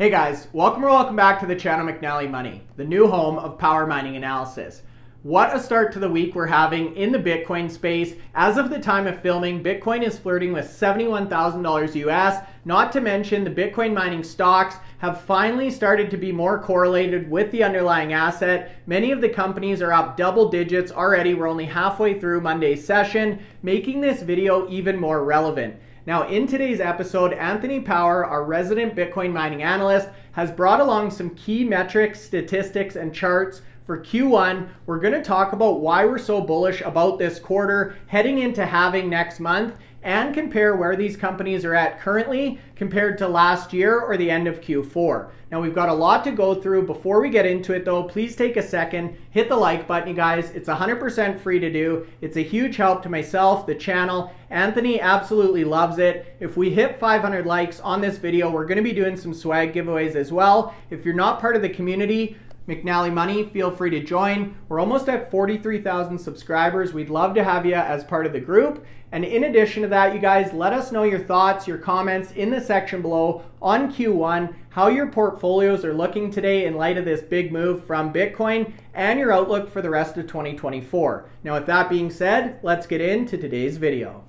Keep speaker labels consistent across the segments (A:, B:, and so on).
A: Hey guys, welcome back to the channel McNallie Money, the new home of power mining analysis. What a start to the week we're having in the Bitcoin space. As of the time of filming, Bitcoin is flirting with $71,000 US. Not to mention the Bitcoin mining stocks have finally started to be more correlated with the underlying asset. Many of the companies are up double digits already. We're only halfway through Monday's session, making this video even more relevant. Now, in today's episode, Anthony Power, our resident Bitcoin mining analyst, has brought along some key metrics, statistics, and charts for Q1. We're going to talk about why we're so bullish about this quarter, heading into halving next month, and compare where these companies are at currently compared to last year or the end of Q4. Now, we've got a lot to go through. Before we get into it though, please take a second, hit the like button, you guys. It's 100% free to do. It's a huge help to myself, the channel. Anthony absolutely loves it. If we hit 500 likes on this video, we're going to be doing some swag giveaways as well. If you're not part of the community, McNallie Money, feel free to join. We're almost at 43,000 subscribers. We'd love to have you as part of the group. And in addition to that, you guys, let us know your thoughts, your comments in the section below on Q1, how your portfolios are looking today in light of this big move from Bitcoin, and your outlook for the rest of 2024. Now, with that being said, let's get into today's video.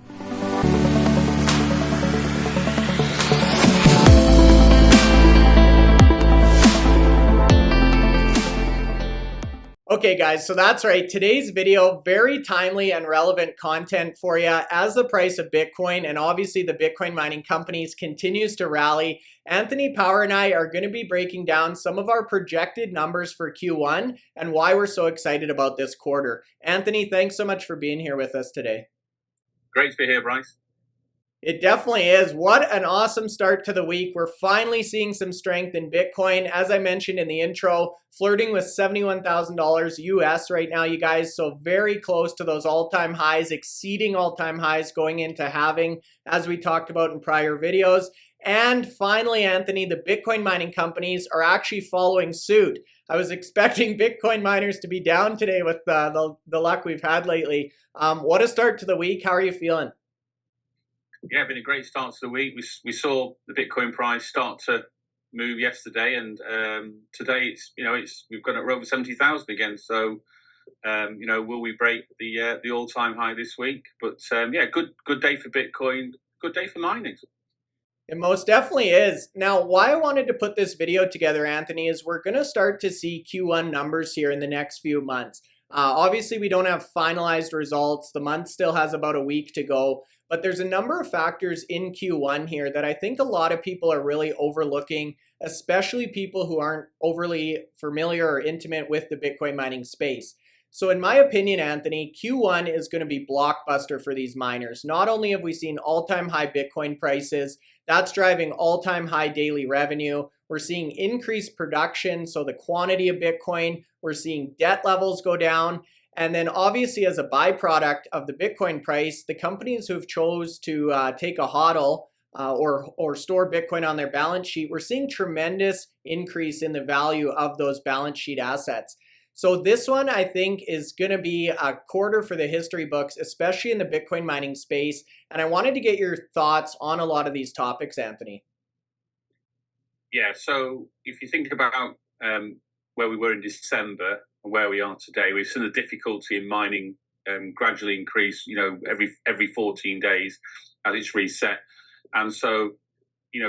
A: Okay guys, so that's right. Today's video, very timely and relevant content for you as the price of Bitcoin and obviously the Bitcoin mining companies continues to rally. Anthony Power and I are going to be breaking down some of our projected numbers for Q1 and why we're so excited about this quarter. Anthony, thanks so much for being here with us today.
B: Great to be here, Bryce.
A: It definitely is. What an awesome start to the week. We're finally seeing some strength in Bitcoin. As I mentioned in the intro, flirting with $71,000 US right now, you guys. So very close to those all-time highs, exceeding all-time highs going into halving, as we talked about in prior videos. And finally, Anthony, the Bitcoin mining companies are actually following suit. I was expecting Bitcoin miners to be down today with the luck we've had lately. What a start to the week. How are you feeling?
B: Yeah, been a great start to the week. We saw the Bitcoin price start to move yesterday, and today we've got it over 70,000 again. So will we break the all-time high this week? But yeah, good day for Bitcoin, good day for mining.
A: It most definitely is. Now, why I wanted to put this video together, Anthony, is we're going to start to see Q1 numbers here in the next few months. Obviously, we don't have finalized results. The month still has about a week to go. But there's a number of factors in Q1 here that I think a lot of people are really overlooking, especially people who aren't overly familiar or intimate with the Bitcoin mining space. So in my opinion, Anthony, Q1 is going to be blockbuster for these miners. Not only have we seen all-time high Bitcoin prices, that's driving all-time high daily revenue. We're seeing increased production, so the quantity of Bitcoin. We're seeing debt levels go down. And then obviously as a byproduct of the Bitcoin price, the companies who've chose to take a HODL or store Bitcoin on their balance sheet, we're seeing tremendous increase in the value of those balance sheet assets. So this one, I think, is going to be a quarter for the history books, especially in the Bitcoin mining space. And I wanted to get your thoughts on a lot of these topics, Anthony.
B: Yeah, so if you think about where we were in December and where we are today, we've seen the difficulty in mining gradually increase, every 14 days as it's reset. And so,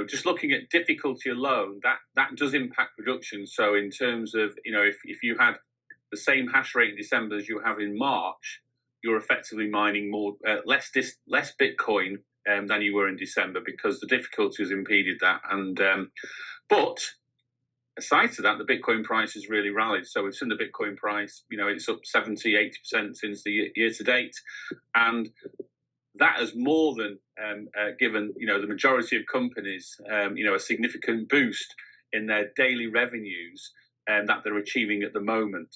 B: just looking at difficulty alone, that does impact production. So in terms of, if you had the same hash rate in December as you have in March, you're effectively mining less Bitcoin than you were in December because the difficulty has impeded that. And but aside to that, the Bitcoin price has really rallied. So we've seen the Bitcoin price, it's up 70, 80% since the year to date. And that has more than given, the majority of companies, a significant boost in their daily revenues that they're achieving at the moment.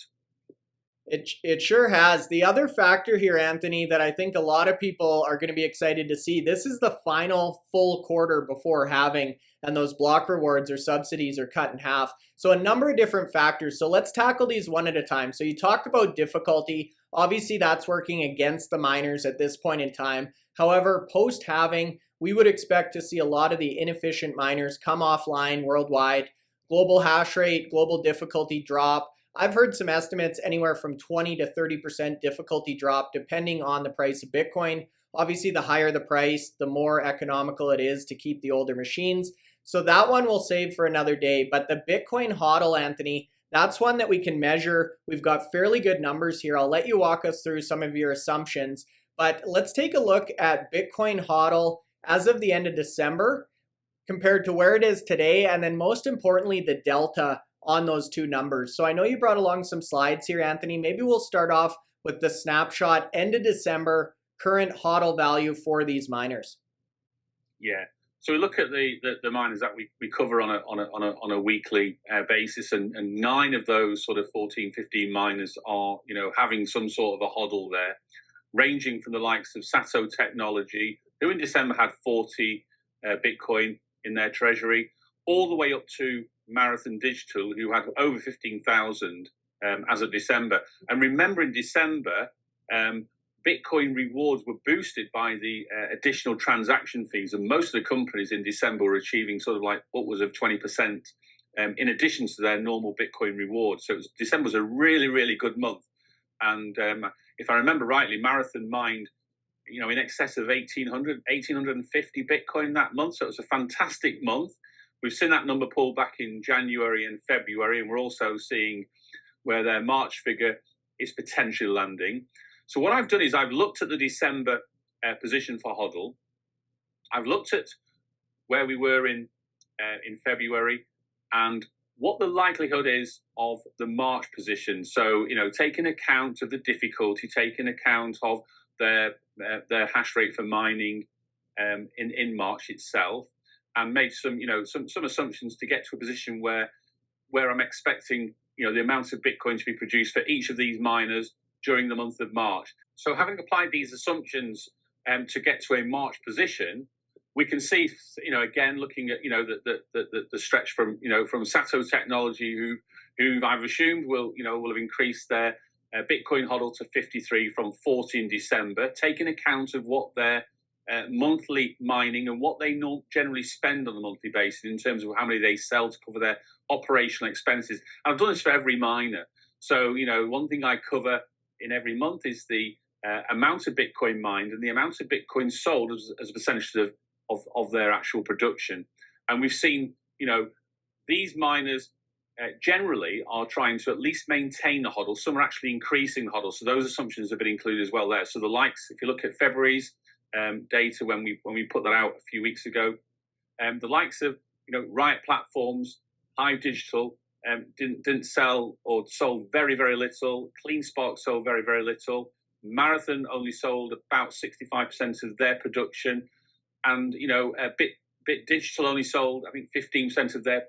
A: It sure has. The other factor here, Anthony, that I think a lot of people are going to be excited to see, this is the final full quarter before halving, and those block rewards or subsidies are cut in half. So a number of different factors. So let's tackle these one at a time. So you talked about difficulty. Obviously, that's working against the miners at this point in time. However, post-halving, we would expect to see a lot of the inefficient miners come offline worldwide, global hash rate, global difficulty drop. I've heard some estimates anywhere from 20 to 30% difficulty drop depending on the price of Bitcoin. Obviously, the higher the price, the more economical it is to keep the older machines. So that one we'll save for another day. But the Bitcoin HODL, Anthony, that's one that we can measure. We've got fairly good numbers here. I'll let you walk us through some of your assumptions. But let's take a look at Bitcoin HODL as of the end of December compared to where it is today. And then most importantly, the delta on those two numbers. So I know you brought along some slides here, Anthony. Maybe we'll start off with the snapshot end of December current HODL value for these miners.
B: Yeah. So we look at the miners that we cover on a weekly basis, and 9 of those sort of 14, 15 miners are having some sort of a HODL there, ranging from the likes of SATO Technology, who in December had 40 Bitcoin in their treasury, all the way up to Marathon Digital, who had over 15,000 as of December. And remember, in December, Bitcoin rewards were boosted by the additional transaction fees, and most of the companies in December were achieving sort of like upwards of 20% in addition to their normal Bitcoin rewards. So December was a really, really good month. And if I remember rightly, Marathon mined in excess of 1,850 Bitcoin that month. So it was a fantastic month. We've seen that number pull back in January and February, and we're also seeing where their March figure is potentially landing. So what I've done is I've looked at the December position for HODL. I've looked at where we were in February and what the likelihood is of the March position. So, taking account of the difficulty, taking account of their hash rate for mining in March itself, and made some assumptions to get to a position where I'm expecting the amount of Bitcoin to be produced for each of these miners during the month of March. So having applied these assumptions to get to a March position, we can see, again, looking at, the stretch from SATO Technology, who I've assumed will have increased their Bitcoin HODL to 53 from 40 in December, taking account of what their monthly mining and what they generally spend on a monthly basis in terms of how many they sell to cover their operational expenses. And I've done this for every miner. So, one thing I cover in every month is the amount of Bitcoin mined and the amount of Bitcoin sold as a percentage of their actual production. And we've seen, these miners generally are trying to at least maintain the HODL. Some are actually increasing the HODL. So those assumptions have been included as well there. So the likes, if you look at February's data when we put that out a few weeks ago, the likes of, Riot Platforms, Hive Digital, didn't sell or sold very, very little. CleanSpark sold very, very little. Marathon only sold about 65% of their production, and Bit Digital only sold, I think, 15% of their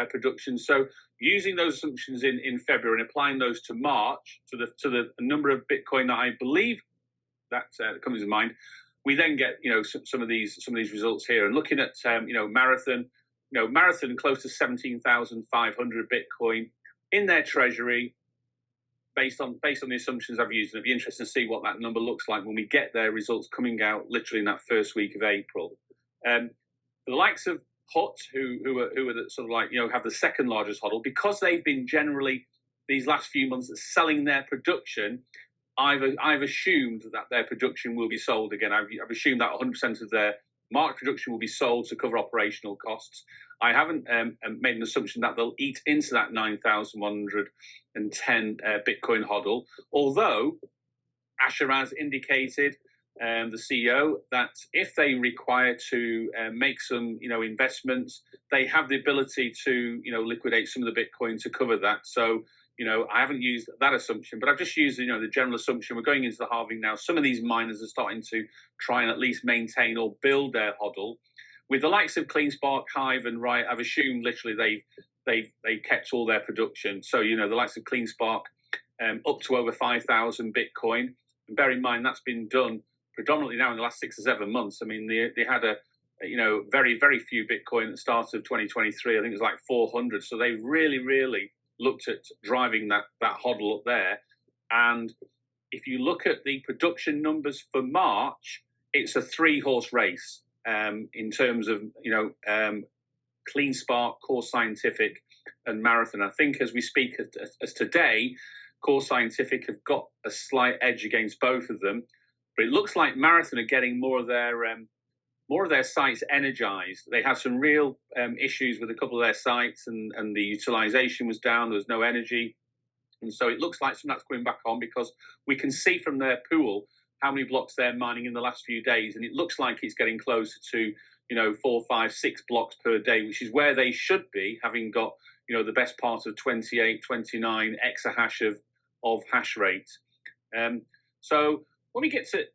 B: production. So using those assumptions in February and applying those to March to the number of Bitcoin that I believe that comes to mind, we then get some of these results here. And looking at Marathon. Marathon close to 17,500 Bitcoin in their treasury, based on the assumptions I've used. And it'd be interesting to see what that number looks like when we get their results coming out literally in that first week of April. The likes of HUT, who are the, sort of like have the second largest HODL, because they've been generally these last few months selling their production. I've assumed that their production will be sold again. I've assumed that 100% of their March production will be sold to cover operational costs. I haven't made an assumption that they'll eat into that 9,110 Bitcoin HODL, although Asher has indicated, the CEO, that if they require to make some investments, they have the ability to liquidate some of the Bitcoin to cover that. So I haven't used that assumption, but I've just used the general assumption. We're going into the halving now. Some of these miners are starting to try and at least maintain or build their HODL. With the likes of CleanSpark, Hive, and Riot, I've assumed literally they've kept all their production. So the likes of CleanSpark up to over 5,000 Bitcoin. And bear in mind that's been done predominantly now in the last 6 or 7 months. I mean, they had a very, very few Bitcoin at the start of 2023. I think it was like 400. So they really, really looked at driving that HODL up there. And if you look at the production numbers for March, it's a 3-horse race. in terms of, CleanSpark, Core Scientific, and Marathon. I think as we speak as today, Core Scientific have got a slight edge against both of them, but it looks like Marathon are getting more of their sites energized. They had some real issues with a couple of their sites, and the utilization was down. There was no energy, and so it looks like some that's coming back on, because we can see from their pool how many blocks they're mining in the last few days, and it looks like it's getting closer to 4, 5, 6 blocks per day, which is where they should be, having got the best part of 28, 29 exahash of hash rate. So when we get to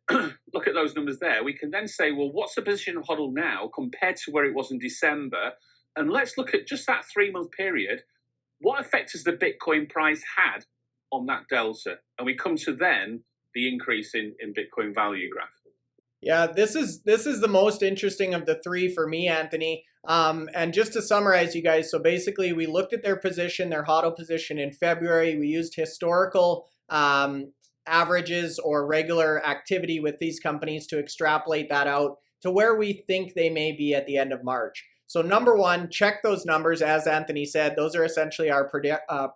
B: look at those numbers there, we can then say, well, what's the position of HODL now compared to where it was in December? And let's look at just that 3-month period. What effect has the Bitcoin price had on that delta? And we come to then the increase in Bitcoin value graph.
A: Yeah, this is the most interesting of the three for me, Anthony. And just to summarize, you guys, so basically we looked at their position, their HODL position in February. We used historical averages or regular activity with these companies to extrapolate that out to where we think they may be at the end of March. So number one, check those numbers. As Anthony said, those are essentially our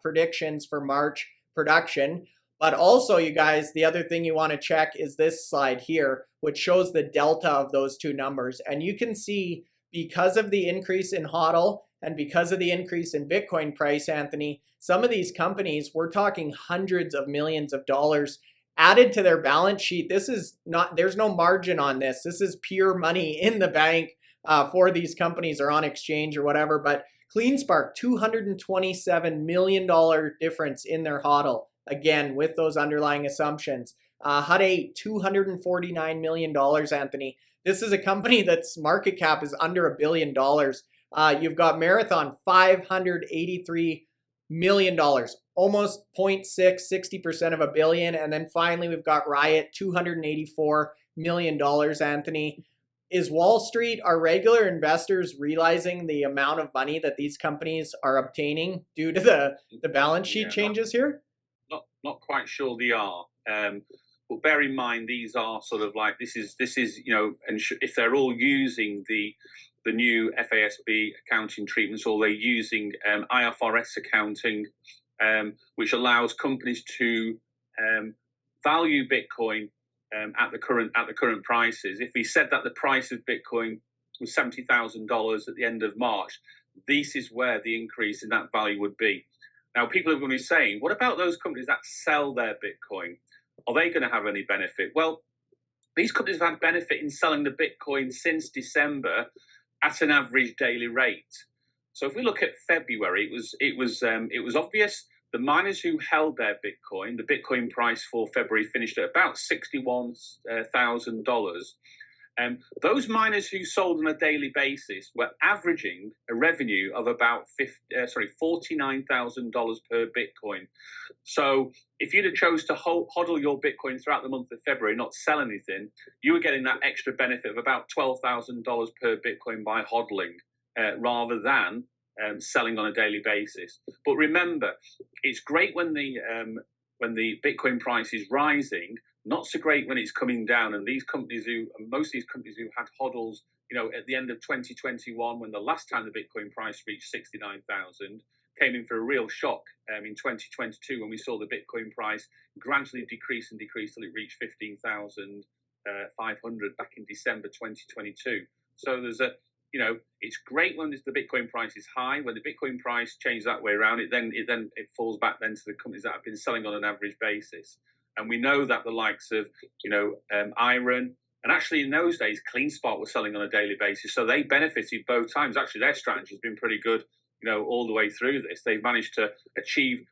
A: predictions for March production. But also, you guys, the other thing you want to check is this slide here, which shows the delta of those two numbers. And you can see, because of the increase in HODL and because of the increase in Bitcoin price, Anthony, some of these companies, we're talking hundreds of millions of dollars added to their balance sheet. This is not, there's no margin on this. This is pure money in the bank for these companies or on exchange or whatever. But CleanSpark, $227 million difference in their HODL. Again, with those underlying assumptions. HUD-8, $249 million, Anthony. This is a company that's market cap is under $1 billion. You've got Marathon, $583 million, almost 0.6, 60% of $1 billion. And then finally, we've got Riot, $284 million, Anthony. Is Wall Street, are regular investors realizing the amount of money that these companies are obtaining due to the balance sheet changes here?
B: Not quite sure they are. But bear in mind, these are sort of like, this is and if they're all using the new FASB accounting treatments, or they're using IFRS accounting, which allows companies to value Bitcoin at the current prices. If we said that the price of Bitcoin was $70,000 at the end of March, this is where the increase in that value would be. Now, people are going to be saying, what about those companies that sell their Bitcoin? Are they going to have any benefit? Well, these companies have had benefit in selling the Bitcoin since December at an average daily rate. So if we look at February, it was obvious. The miners who held their Bitcoin, the Bitcoin price for February finished at about $61,000. Those miners who sold on a daily basis were averaging a revenue of about $49,000 per Bitcoin. So if you'd have chose to hodl your Bitcoin throughout the month of February, not sell anything, you were getting that extra benefit of about $12,000 per Bitcoin by hodling, rather than selling on a daily basis. But remember, it's great when the Bitcoin price is rising. Not so great when it's coming down. And most of these companies who had hodls, at the end of 2021, when the last time the Bitcoin price reached 69,000, came in for a real shock in 2022, when we saw the Bitcoin price gradually decrease till it reached 15,500 back in December 2022. So there's it's great when the Bitcoin price is high. When the Bitcoin price changes that way around, it falls back then to the companies that have been selling on an average basis. And we know that the likes of, IREN, and actually in those days, CleanSpark was selling on a daily basis. So they benefited both times. Actually, their strategy has been pretty good, all the way through this. They've managed to achieve,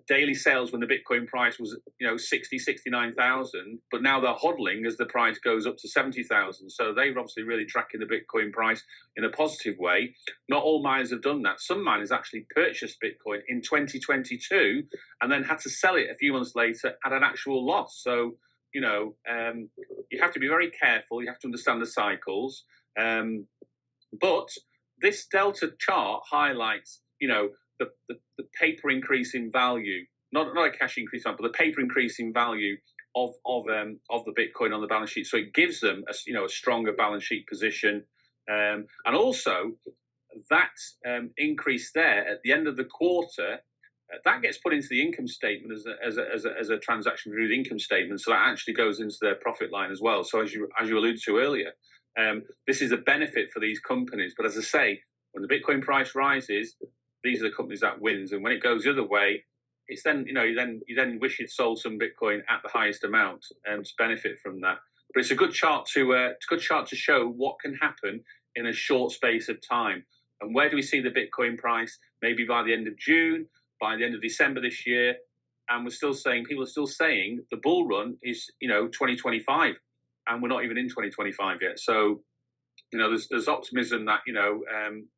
B: daily sales when the Bitcoin price was, 69,000. But now they're hodling as the price goes up to 70,000. So they're obviously really tracking the Bitcoin price in a positive way. Not all miners have done that. Some miners actually purchased Bitcoin in 2022 and then had to sell it a few months later at an actual loss. So, you have to be very careful. You have to understand the cycles. But this Delta chart highlights, the paper increase in value, not a cash increase, but the paper increase in value of the Bitcoin on the balance sheet. So it gives them a stronger balance sheet position, and also that increase there at the end of the quarter. That gets put into the income statement as a transaction through the income statement, so that actually goes into their profit line as well. So as you alluded to earlier, this is a benefit for these companies. But as I say, when the Bitcoin price rises, these are the companies that wins, and when it goes the other way, it's then you then wish you'd sold some Bitcoin at the highest amount to benefit from that. But it's a good chart to show what can happen in a short space of time. And where do we see the Bitcoin price? Maybe by the end of June, by the end of December this year, and people are still saying the bull run is 2025, and we're not even in 2025 yet. So there's optimism that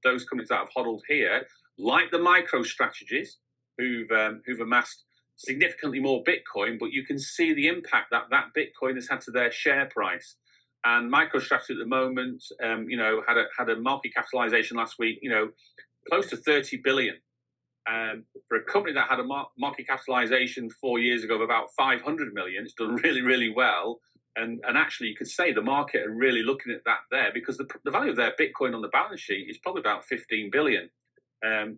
B: those companies that have hodled here, like the micro strategies, who've amassed significantly more Bitcoin, but you can see the impact that Bitcoin has had to their share price. And MicroStrategy at the moment, had a market capitalization last week, close to 30 billion. For a company that had a market capitalization 4 years ago of about 500 million, it's done really, really well. And actually, you could say the market are really looking at that there, because the value of their Bitcoin on the balance sheet is probably about 15 billion,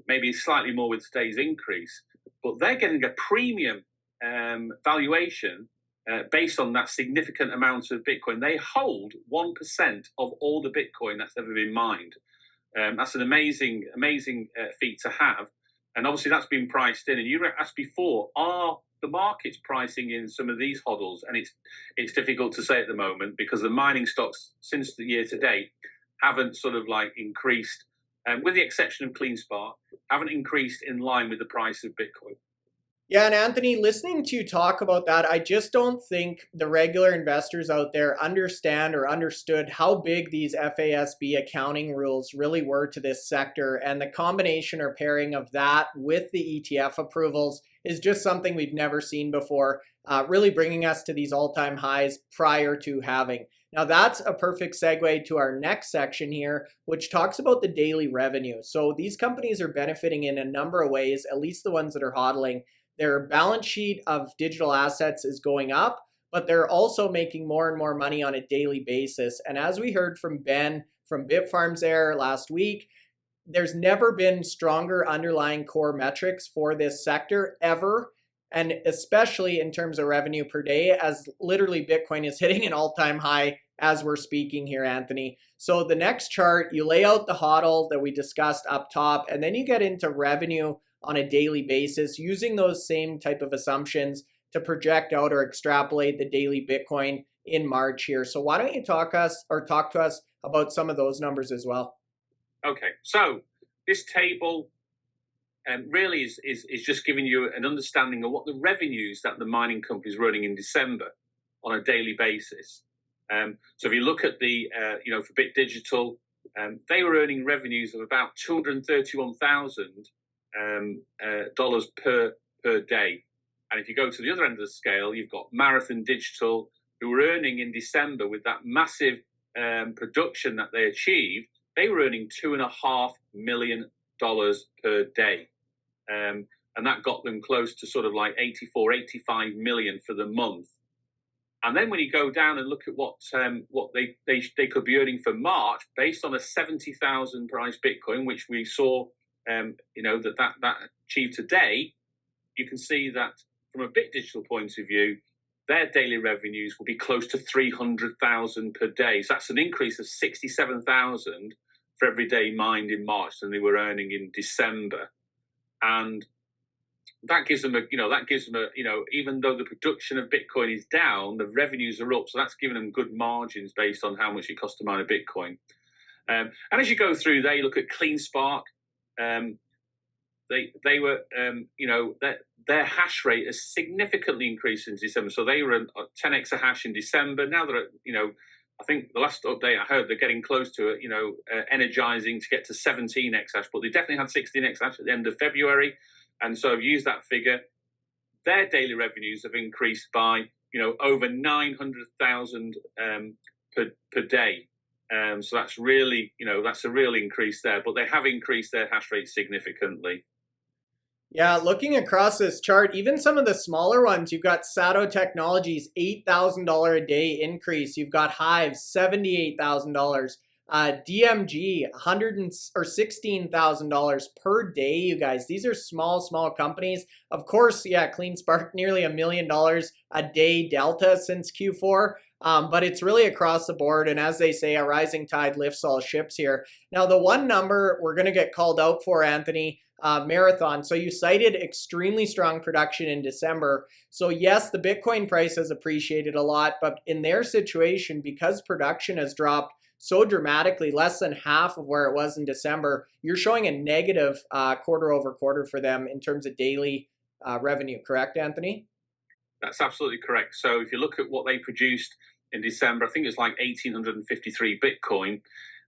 B: maybe slightly more with today's increase. But they're getting a premium valuation based on that significant amount of Bitcoin. They hold 1% of all the Bitcoin that's ever been mined. That's an amazing feat to have. And obviously that's been priced in. And you asked before, are the markets pricing in some of these hodls? And it's difficult to say at the moment, because the mining stocks since the year to date haven't sort of like increased, with the exception of CleanSpark, haven't increased in line with the price of Bitcoin.
A: Yeah, and Anthony, listening to you talk about that, I just don't think the regular investors out there understand or understood how big these FASB accounting rules really were to this sector. And the combination or pairing of that with the ETF approvals is just something we've never seen before, really bringing us to these all-time highs prior to halving. Now, that's a perfect segue to our next section here, which talks about the daily revenue. So these companies are benefiting in a number of ways, at least the ones that are hodling. Their balance sheet of digital assets is going up, but they're also making more and more money on a daily basis. And as we heard from Ben from Bitfarms there last week, there's never been stronger underlying core metrics for this sector ever, and especially in terms of revenue per day, as literally Bitcoin is hitting an all-time high as we're speaking here, Anthony. So the next chart, you lay out the HODL that we discussed up top, and then you get into revenue on a daily basis using those same type of assumptions to project out or extrapolate the daily Bitcoin in March here. So why don't you talk to us about some of those numbers as well?
B: Okay, so this table really is just giving you an understanding of what the revenues that the mining company is running in December on a daily basis. So if you look at the, for Bit Digital, they were earning revenues of about $231,000 dollars per day. And if you go to the other end of the scale, you've got Marathon Digital, who were earning in December with that massive production that they achieved, they were earning $2.5 million per day. And that got them close to sort of like 85 million for the month. And then when you go down and look at what they could be earning for March, based on a 70,000 price Bitcoin, which we saw that achieved today, you can see that from a Bit Digital point of view, their daily revenues will be close to 300,000 per day. So that's an increase of 67,000 for every day mined in March than they were earning in December. And that gives them even though the production of Bitcoin is down, the revenues are up. So that's giving them good margins based on how much it costs to mine a Bitcoin. And as you go through there, you look at CleanSpark. They were, their hash rate has significantly increased in December. So they were at 10 exahash in December. Now they're at, I think the last update I heard, they're getting close to it, energizing to get to 17 exahash, but they definitely had 16 exahash at the end of February. And so I've used that figure. Their daily revenues have increased by, over 900,000 per day. So that's really, that's a real increase there, but they have increased their hash rate significantly.
A: Yeah, looking across this chart, even some of the smaller ones, you've got SATO Technologies, $8,000 a day increase. You've got Hive, $78,000. DMG, $16,000 per day, you guys. These are small companies. Of course, yeah, CleanSpark, nearly $1 million a day delta since Q4. But it's really across the board. And as they say, a rising tide lifts all ships here. Now, the one number we're going to get called out for, Anthony, Marathon. So you cited extremely strong production in December. So yes, the Bitcoin price has appreciated a lot, but in their situation, because production has dropped so dramatically, less than half of where it was in December, you're showing a negative quarter over quarter for them in terms of daily revenue. Correct, Anthony?
B: That's absolutely correct. So if you look at what they produced in December, I think it's like 1,853 Bitcoin.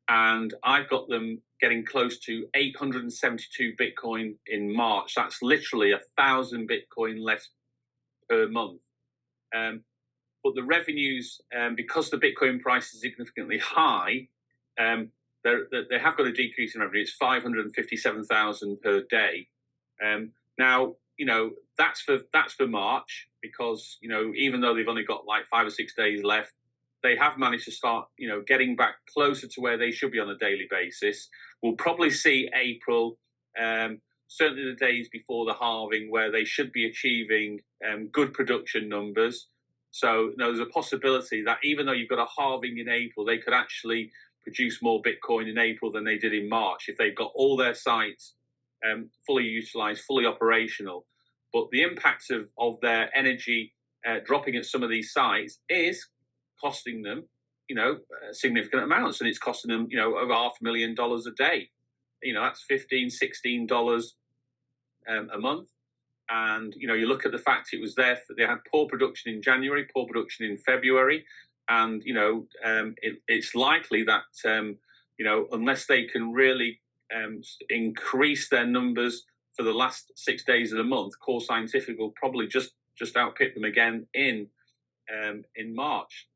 B: And I've got them getting close to 872 Bitcoin in March. That's literally 1,000 Bitcoin less per month. But the revenues, because the Bitcoin price is significantly high, they have got a decrease in revenue. It's 557,000 per day. Now, that's for March, because even though they've only got like 5 or 6 days left, they have managed to start, getting back closer to where they should be on a daily basis. We'll probably see April, certainly the days before the halving, where they should be achieving good production numbers. So there's a possibility that even though you've got a halving in April, they could actually produce more Bitcoin in April than they did in March if they've got all their sites fully utilized, fully operational. But the impact of their energy dropping at some of these sites is costing them, significant amounts, and it's costing them, over $500,000 a day. That's $15-16 a month. And you look at the fact it was there. They had poor production in January, poor production in February, and it's likely that unless they can really increase their numbers for the last 6 days of the month, Core Scientific will probably just outpip them again in March.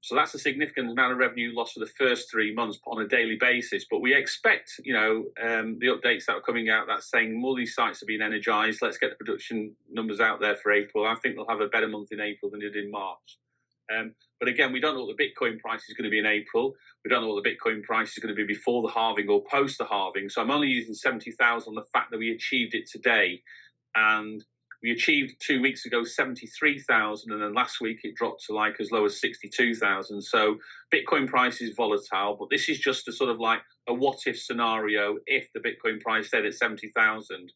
B: So that's a significant amount of revenue loss for the first 3 months on a daily basis. But we expect, the updates that are coming out that's saying more of these sites are being energized. Let's get the production numbers out there for April. I think they'll have a better month in April than they did in March. But again, we don't know what the Bitcoin price is going to be in April. We don't know what the Bitcoin price is going to be before the halving or post the halving. So I'm only using 70,000 on the fact that we achieved it today. And we achieved 2 weeks ago 73,000, and then last week it dropped to like as low as 62,000. So Bitcoin price is volatile, but this is just a sort of like a what-if scenario if the Bitcoin price stayed at 70,000.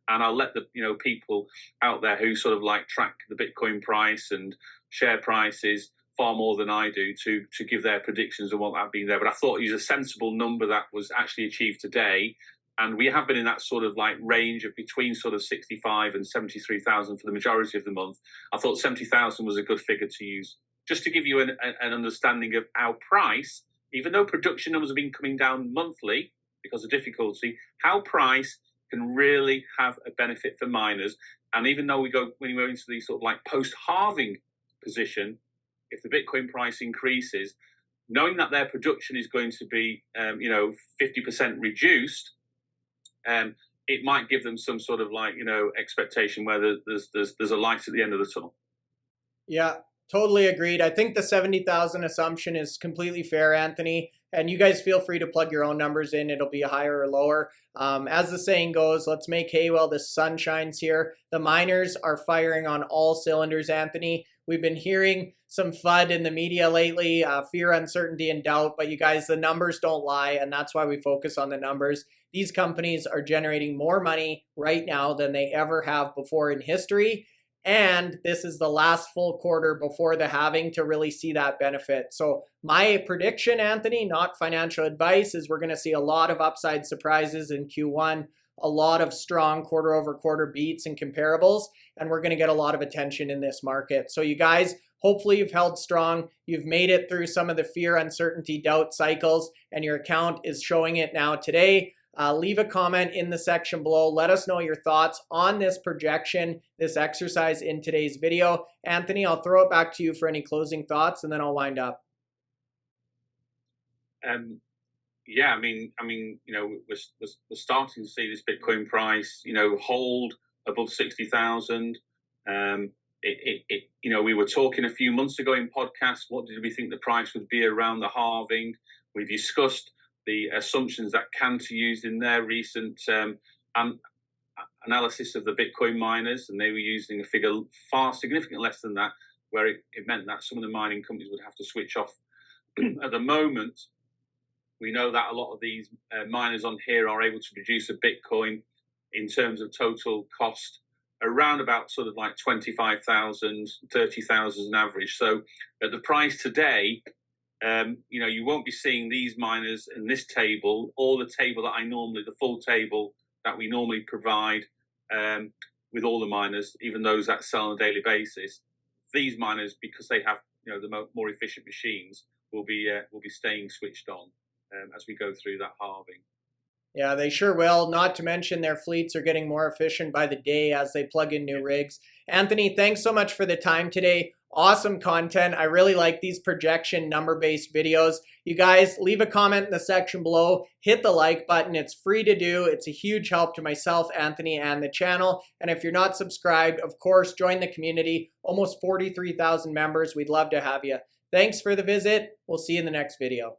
B: And I'll let the people out there who sort of like track the Bitcoin price and share prices far more than I do to give their predictions of what that being there. But I thought it was a sensible number that was actually achieved today. And we have been in that sort of like range of between sort of 65 and 73,000 for the majority of the month. I thought 70,000 was a good figure to use, just to give you an understanding of our price, even though production numbers have been coming down monthly because of difficulty, how price can really have a benefit for miners. And even though when we go into the sort of like post-halving position, if the Bitcoin price increases, knowing that their production is going to be, 50% reduced, it might give them some sort of like, expectation where there's a light at the end of the tunnel.
A: Yeah, totally agreed. I think the 70,000 assumption is completely fair, Anthony. And you guys feel free to plug your own numbers in. It'll be higher or lower. As the saying goes, let's make hay while the sun shines here. The miners are firing on all cylinders, Anthony. We've been hearing some FUD in the media lately, fear, uncertainty, and doubt. But you guys, the numbers don't lie, and that's why we focus on the numbers. These companies are generating more money right now than they ever have before in history. And this is the last full quarter before the halving to really see that benefit. So my prediction, Anthony, not financial advice, is we're going to see a lot of upside surprises in Q1, a lot of strong quarter over quarter beats and comparables, and we're going to get a lot of attention in this market. So you guys, hopefully you've held strong. You've made it through some of the fear, uncertainty, doubt cycles, and your account is showing it now today. Leave a comment in the section below. Let us know your thoughts on this projection, this exercise in today's video. Anthony, I'll throw it back to you for any closing thoughts, and then I'll wind up.
B: Yeah, we're starting to see this Bitcoin price, hold above 60,000. We were talking a few months ago in podcasts. What did we think the price would be around the halving? We discussed the assumptions that Cantor used in their recent analysis of the Bitcoin miners, and they were using a figure far significantly less than that, where it meant that some of the mining companies would have to switch off. At the moment, we know that a lot of these miners on here are able to produce a Bitcoin in terms of total cost around about sort of like 25,000, 30,000 as an average. So at the price today, you won't be seeing these miners in this table or the table that the full table that we normally provide with all the miners, even those that sell on a daily basis. These miners, because they have the more efficient machines, will be staying switched on as we go through that halving.
A: Yeah, they sure will. Not to mention their fleets are getting more efficient by the day as they plug in new rigs. Anthony, thanks so much for the time today. Awesome content. I really like these projection number-based videos. You guys, leave a comment in the section below. Hit the like button. It's free to do. It's a huge help to myself, Anthony, and the channel. And if you're not subscribed, of course, join the community. Almost 43,000 members. We'd love to have you. Thanks for the visit. We'll see you in the next video.